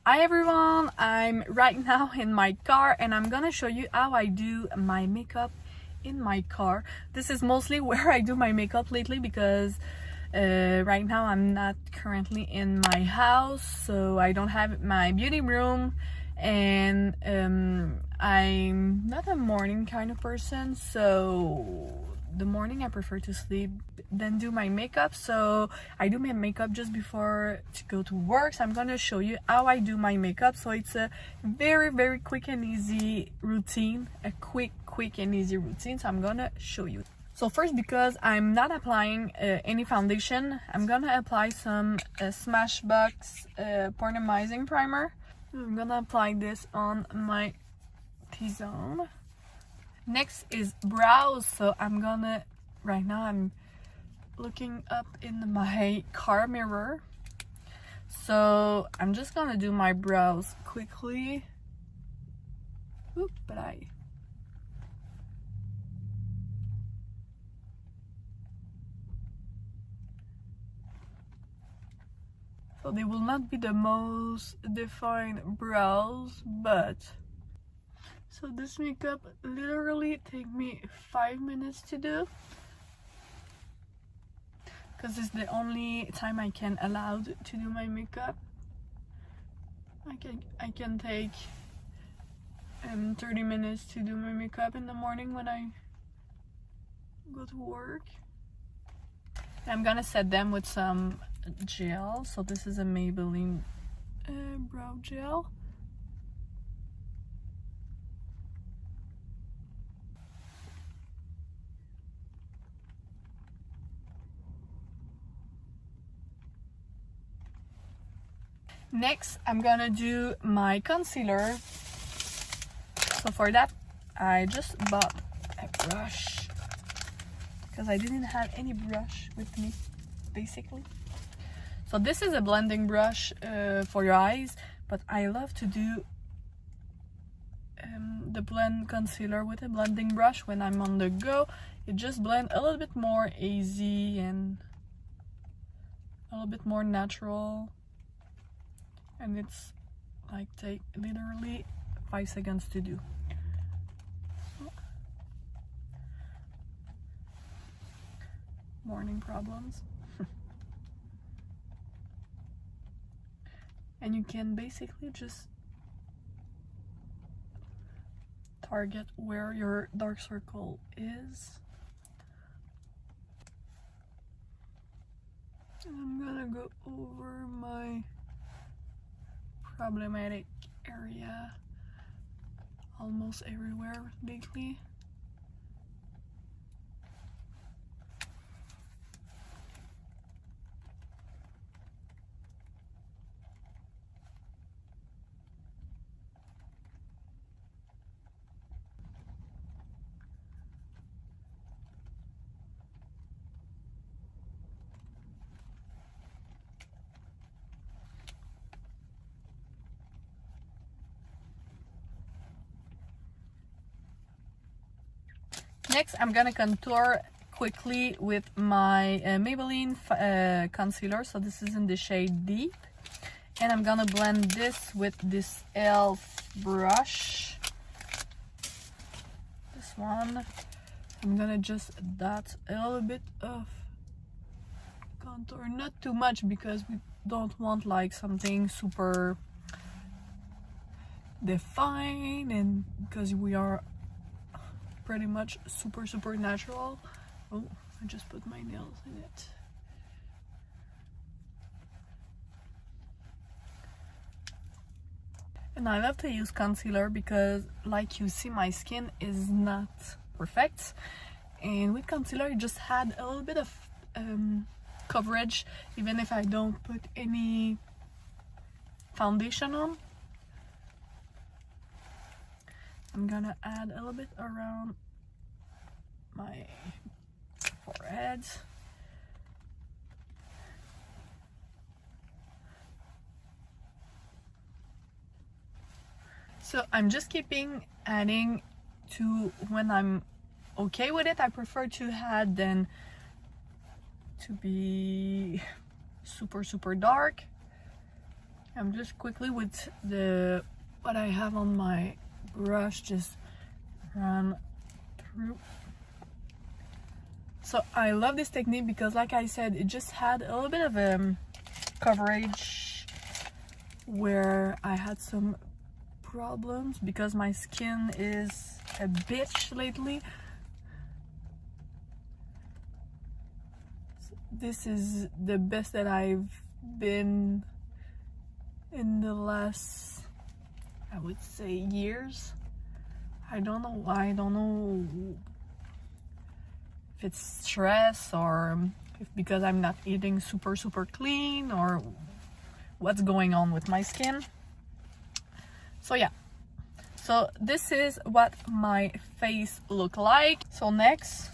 Hi everyone, I'm right now in my car and I'm gonna show you how I do my makeup in my car. This is mostly where I do my makeup lately because right now I'm not currently in my house, so I don't have my beauty room, and I'm not a morning kind of person, so the morning I prefer to sleep than do my makeup. So I do my makeup just before to go to work. So I'm gonna show you how I do my makeup. So it's a very quick and easy routine, a quick and easy routine. So I'm gonna show you. So first, because I'm not applying any foundation, I'm gonna apply some SmashBox Pornomizing Primer. I'm gonna apply this on my T-zone. Next is brows. So right now I'm looking up in my car mirror. So I'm just gonna do my brows quickly. Oop, So they will not be the most defined brows, but so this makeup literally take me 5 minutes to do, because it's the only time I can allow to do my makeup. I can take 30 minutes to do my makeup in the morning when I go to work. I'm gonna set them with some gel. So this is a Maybelline Brow Gel. Next, I'm gonna do my concealer. So for that, I just bought a brush because I didn't have any brush with me, basically. So this is a blending brush for your eyes, but I love to do the blend concealer with a blending brush when I'm on the go. It just blends a little bit more easy and a little bit more natural. And it's like take literally 5 seconds to do. Morning problems. And you can basically just target where your dark circle is. And I'm gonna go over my problematic area almost everywhere lately. Next, I'm gonna contour quickly with my Maybelline concealer. So this is in the shade Deep. And I'm gonna blend this with this e.l.f. brush. This one. I'm gonna just dot a little bit of contour. Not too much, because we don't want like something super defined, and because we are pretty much super natural. Oh, I just put my nails in it. And I love to use concealer because, like you see, my skin is not perfect, and with concealer you just had a little bit of coverage even if I don't put any foundation on. I'm gonna add a little bit around my forehead. So I'm just keeping adding to when I'm okay with it. I prefer to add than to be super dark. I'm just quickly with the what I have on my brush just run through. So I love this technique because, like I said, it just had a little bit of coverage where I had some problems because my skin is a bitch lately. This is the best that I've been in the last, I would say, years. I don't know why. I don't know if it's stress or if because I'm not eating super clean or what's going on with my skin. So yeah, so this is what my face look like. So next,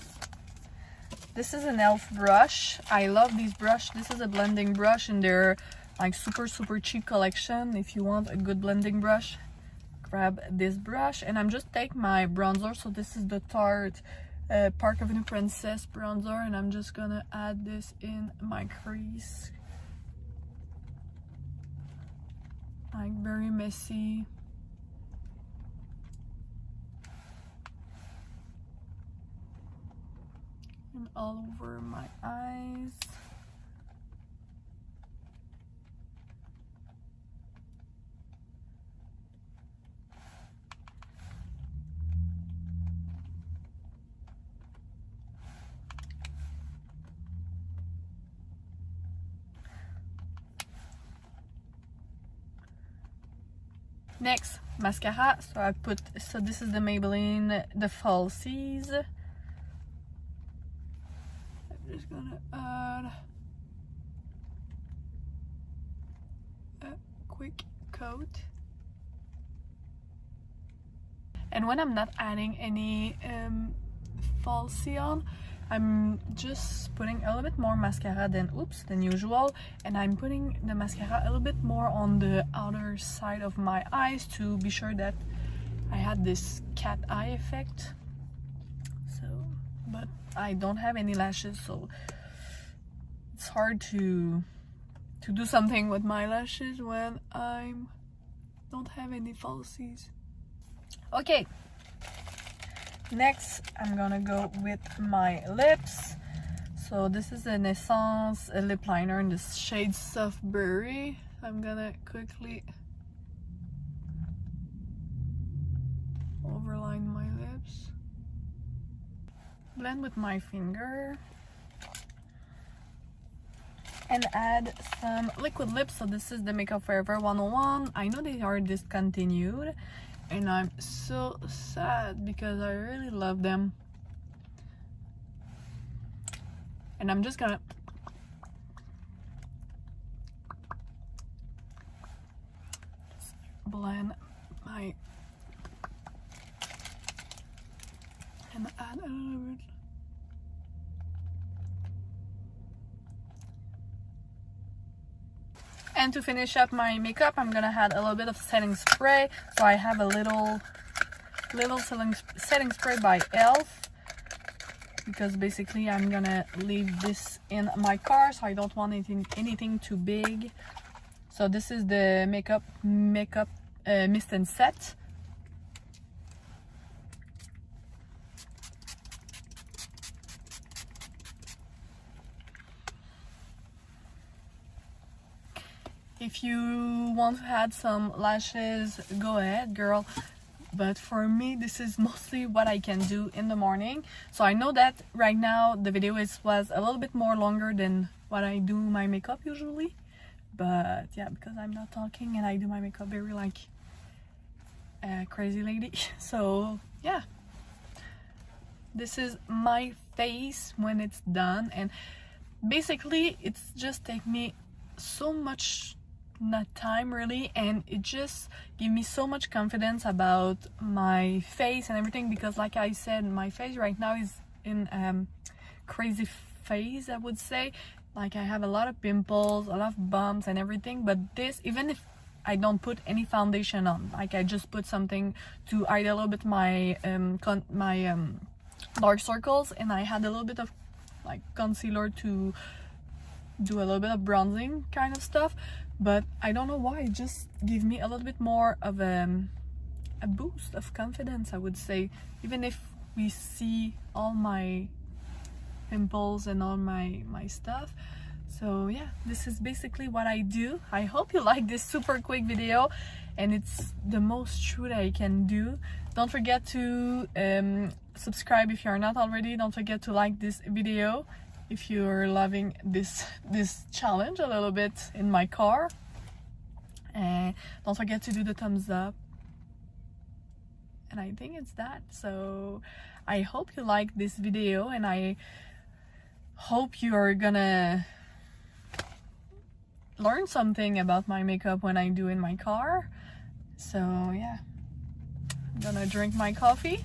this is an e.l.f. brush. I love these brush. This is a blending brush in their like super cheap collection. If you want a good blending brush, grab this brush. And I'm just take my bronzer. So this is the Tarte Park Avenue Princess bronzer, and I'm just gonna add this in my crease, like very messy. And all over my eyes. Next, mascara. So this is the Maybelline, the Falsies. I'm just gonna add a quick coat. And when I'm not adding any falsie on, I'm just putting a little bit more mascara than usual, and I'm putting the mascara a little bit more on the outer side of my eyes to be sure that I had this cat eye effect. So, but I don't have any lashes, so it's hard to do something with my lashes when I don't have any falsies. Okay. Next, I'm gonna go with my lips. So this is an Essence lip liner in the shade Soft Berry. I'm gonna quickly overline my lips. Blend with my finger. And add some liquid lips. So this is the Makeup Forever 101. I know they are discontinued, and I'm so sad because I really love them. And I'm just gonna blend my and add a little bit. And to finish up my makeup, I'm gonna add a little bit of setting spray. So I have a little setting spray by e.l.f. because basically I'm gonna leave this in my car, so I don't want anything too big. So this is the makeup mist and set. If you want to add some lashes, go ahead, girl. But for me, this is mostly what I can do in the morning. So I know that right now the video was a little bit more longer than what I do my makeup usually. But yeah, because I'm not talking and I do my makeup very like a crazy lady. So yeah, this is my face when it's done. And basically it's just take me so much not time really, and it just give me so much confidence about my face and everything, because like I said, my face right now is in crazy phase, I would say. Like I have a lot of pimples, a lot of bumps and everything, but this, even if I don't put any foundation on, like I just put something to hide a little bit my dark circles, and I had a little bit of like concealer to do a little bit of bronzing kind of stuff, but I don't know why, it just gives me a little bit more of a boost of confidence, I would say, even if we see all my pimples and all my stuff. So yeah, this is basically what I do. I hope you like this super quick video, and it's the most true that I can do. Don't forget to subscribe if you're not already. Don't forget to like this video if you're loving this challenge a little bit in my car, and don't forget to do the thumbs up. And I think it's that. So I hope you like this video, and I hope you're gonna learn something about my makeup when I do in my car. So yeah, I'm gonna drink my coffee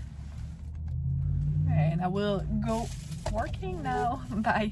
and I will go working now. Bye.